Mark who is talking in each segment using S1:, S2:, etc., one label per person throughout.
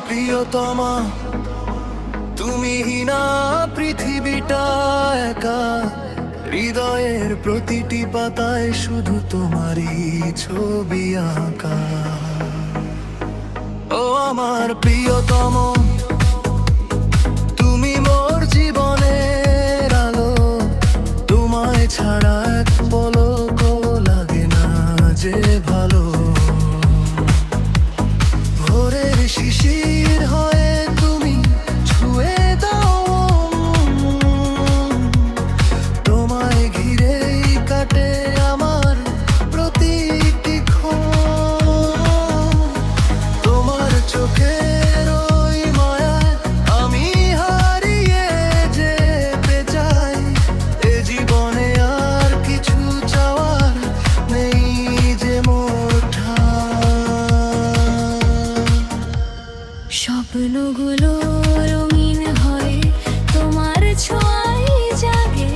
S1: প্রিয়তমা, তুমি না পৃথিবীটা একা। হৃদয়ের প্রতিটি পাতায় শুধু তোমারই ছবি আঁকা। ও আমার প্রিয়তম, তুমি মোর জীবনের আলো। তোমায় ছাড়া এক পলকও লাগে না যে ভালো। ভোরের শিশির হয়ে তুমি ছুঁয়ে দাও, তোমায় ঘিরেই কাটে আমার প্রতিটি ক্ষণ। তোমার চোখের ওই মায়ায় আমি হারিয়ে যেতে চাই। এ জীবনে আর কিছু চাওয়ার নেই যে মোর ঠাঁই।
S2: স্বপ্নগুলো রঙিন হয় তোমার ছোঁয়ায় জাগে।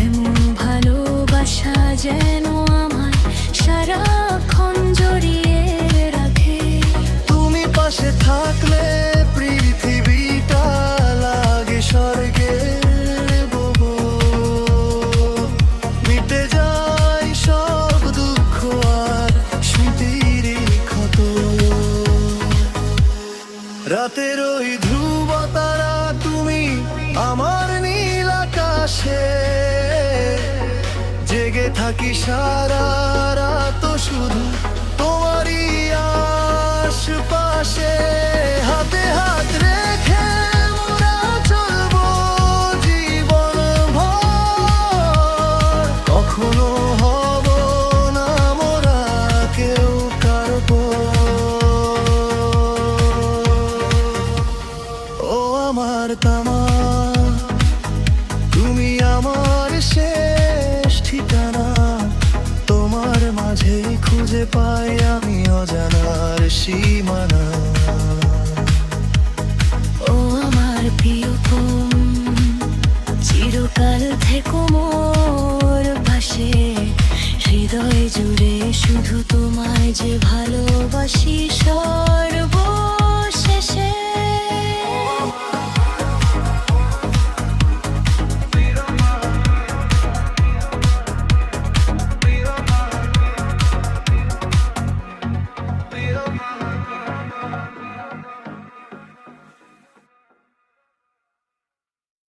S2: এমন ভালোবাসা যেন আমার সারাক্ষণ জড়িয়ে রাখে।
S1: তুমি পাশে থাকলে পৃথিবীটা লাগে স্বর্গের বুবু। মিটে যায় সব দুঃখ আর স্মৃতির ক্ষত। রাতের ওই ধ্রুব তারা তুমি আমার নীল আকাশে। জেগে থাকি সারা রাত শুধু তোমারই আশপাশে। হাতে হাত রেখে মোরা চলবো জীবন ভর। কখনো হব না মোরা কেউ কারো পর। ও আমার তামা, তুমি আমার শেষ ঠিকানা। তোমার মাঝেই খুঁজে পাই আমি অজানার সীমানা।
S2: ও আমার প্রিয়তম, চিরকাল থেকো মোর পাশে। হৃদয় জুড়ে শুধু তোমায় যে ভালোবাসি